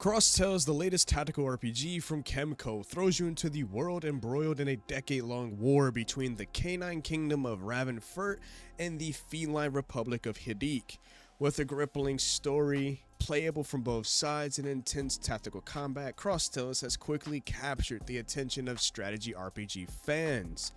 Tales, the latest tactical RPG from KEMCO, throws you into the world embroiled in a decade-long war between the canine Kingdom of Ranverfurt and the feline Republic of Hidiq. With a gripping story, playable from both sides, and intense tactical combat, Tales has quickly captured the attention of strategy RPG fans.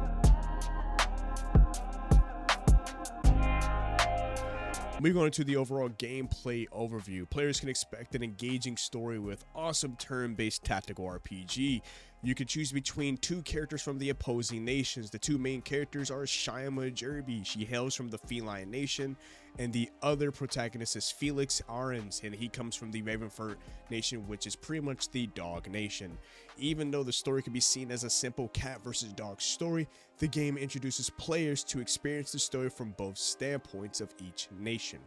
Moving on to the overall gameplay overview, players can expect an engaging story with awesome turn-based tactical RPG. You can choose between two characters from the opposing nations. The two main characters are Shayama Jerby, she hails from the feline nation, and the other protagonist is Felix Arens, and he comes from the Ranverfurt nation, which is pretty much the dog nation. Even though the story can be seen as a simple cat versus dog story, the game introduces players to experience the story from both standpoints of each nation.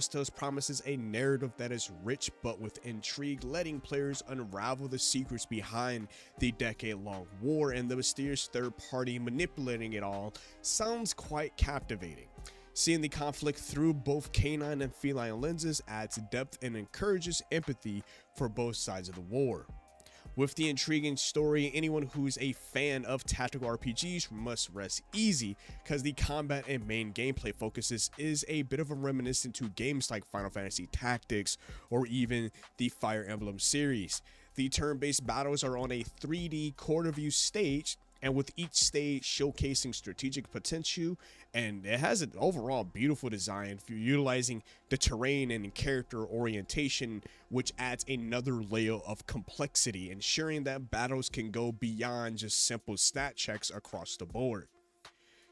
Tales promises a narrative that is rich but with intrigue, letting players unravel the secrets behind the decade-long war, and the mysterious third party manipulating it all sounds quite captivating. Seeing the conflict through both canine and feline lenses adds depth and encourages empathy for both sides of the war. With the intriguing story, anyone who's a fan of tactical RPGs must rest easy, because the combat and main gameplay focuses is a bit of a reminiscent to games like Final Fantasy Tactics or even the Fire Emblem series. The turn-based battles are on a 3D corner view stage, and with each stage showcasing strategic potential, and it has an overall beautiful design for utilizing the terrain and character orientation, which adds another layer of complexity, ensuring that battles can go beyond just simple stat checks across the board.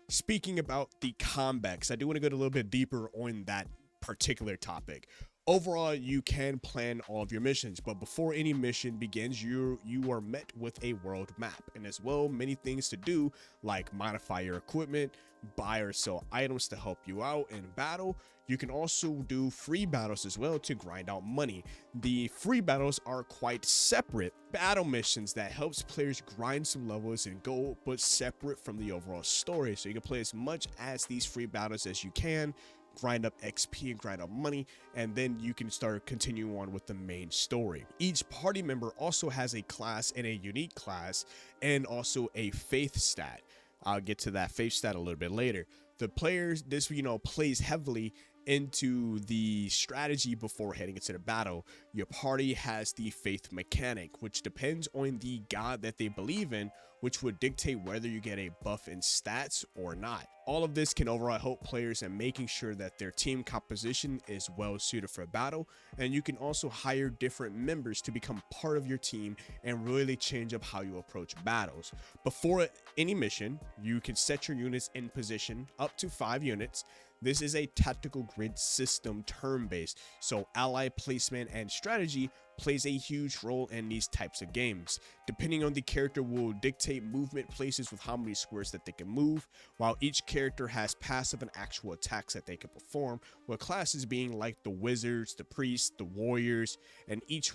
Speaking about the combat, 'cause I do want to go a little bit deeper on that particular topic. Overall, you can plan all of your missions, but before any mission begins, you are met with a world map, and as well many things to do, like modify your equipment, buy or sell items to help you out in battle. You can also do free battles as well to grind out money. The free battles are quite separate battle missions that helps players grind some levels and go, but separate from the overall story. So you can play as much as these free battles as you can, grind up XP and grind up money, and then you can start continuing on with the main story. Each party member also has a class and a unique class, and also a faith stat. I'll get to that faith stat a little bit later. The players, this plays heavily into the strategy before heading into the battle. Your party has the faith mechanic, which depends on the god that they believe in, which would dictate whether you get a buff in stats or not. All of this can overall help players in making sure that their team composition is well suited for battle, and you can also hire different members to become part of your team and really change up how you approach battles. Before any mission, you can set your units in position, up to 5 units. This is a tactical grid system, turn-based, so ally placement and strategy plays a huge role in these types of games. Depending on the character will dictate movement places with how many squares that they can move, while each character has passive and actual attacks that they can perform, with classes being like the wizards, the priests, the warriors, and each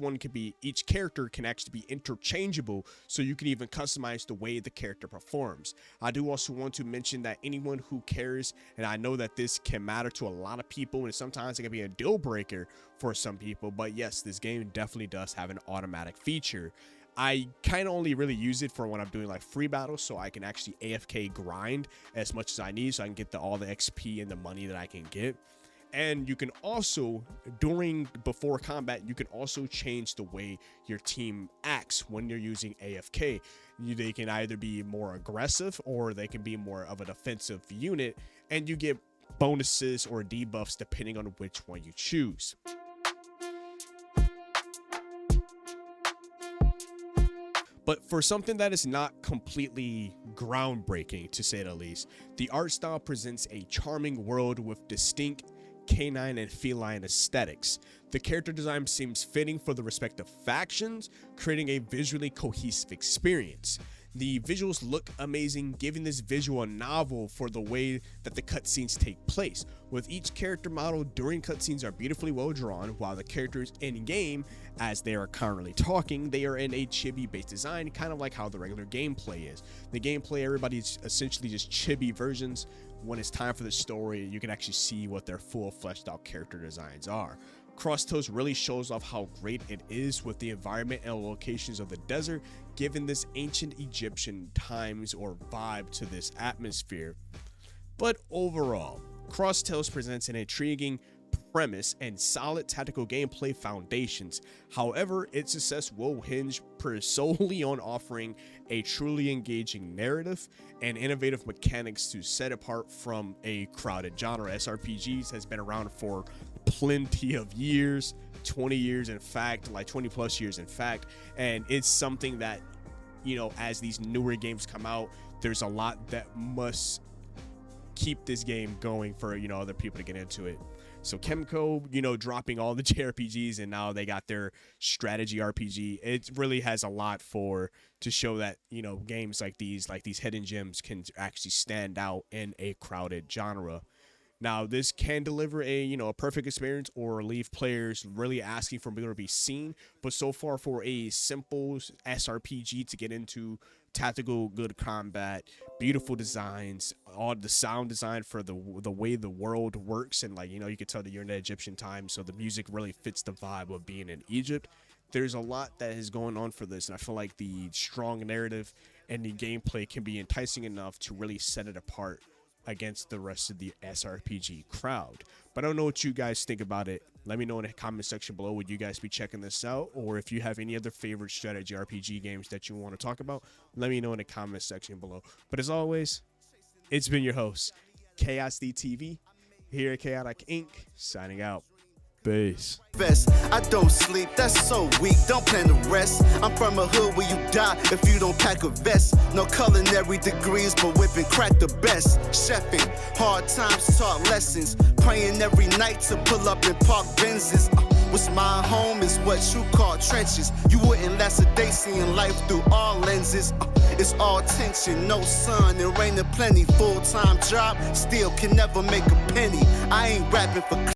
character can actually be interchangeable, so you can even customize the way the character performs. I do also want to mention that anyone who cares, and I know that this can matter to a lot of people, and sometimes it can be a deal breaker for some people, but yes, this game definitely does have an automatic feature. I kind of only really use it for when I'm doing like free battles, so I can actually AFK grind as much as I need, so I can get all the XP and the money that I can get. And you can also, before combat, you can also change the way your team acts when you're using AFK. They can either be more aggressive or they can be more of a defensive unit, and you get bonuses or debuffs depending on which one you choose. But for something that is not completely groundbreaking, to say the least, the art style presents a charming world with distinct canine and feline aesthetics. The character design seems fitting for the respective factions, creating a visually cohesive experience. The visuals look amazing, giving this visual novel for the way that the cutscenes take place. With each character model during cutscenes are beautifully well drawn, while the characters in game, as they are currently talking, they are in a chibi-based design, kind of like how the regular gameplay is. The gameplay, everybody's essentially just chibi versions. When it's time for the story, you can actually see what their full fleshed out character designs are. Cross Tales really shows off how great it is with the environment and locations of the desert, given this ancient Egyptian times or vibe to this atmosphere. But overall, Cross Tales presents an intriguing premise and solid tactical gameplay foundations. However, its success will hinge solely on offering a truly engaging narrative and innovative mechanics to set apart from a crowded genre. SRPGs has been around for plenty of years, 20 years in fact, like 20 plus years in fact, and it's something that, you know, as these newer games come out, there's a lot that must keep this game going for, you know, other people to get into it. So KEMCO, you know, dropping all the JRPGs and now they got their strategy RPG. It really has a lot to show that, you know, games like these hidden gems can actually stand out in a crowded genre. Now, this can deliver a, you know, a perfect experience or leave players really asking for more to be seen. But so far, for a simple SRPG to get into, tactical, good combat, beautiful designs, all the sound design for the way the world works, and like, you know, you can tell that you're in the Egyptian time, so the music really fits the vibe of being in Egypt. There's a lot that is going on for this, and I feel like the strong narrative and the gameplay can be enticing enough to really set it apart against the rest of the SRPG crowd. But I don't know what you guys think about it. Let me know in the comment section below. Would you guys be checking this out? Or if you have any other favorite strategy RPG games that you want to talk about, let me know in the comment section below. But as always, it's been your host, Chaos DTV, here at Chaotic Inc., signing out. Peace. I don't sleep, that's so weak, don't plan to rest. I'm from a hood where you die if you don't pack a vest. No culinary degrees, but whipping crack the best. Chefing, hard times taught lessons. Praying every night to pull up in park Benzes. What's my home is what you call trenches. You wouldn't last a day seeing life through all lenses. It's all tension, no sun and rain and plenty. Full-time job, still can never make a penny. I ain't rapping for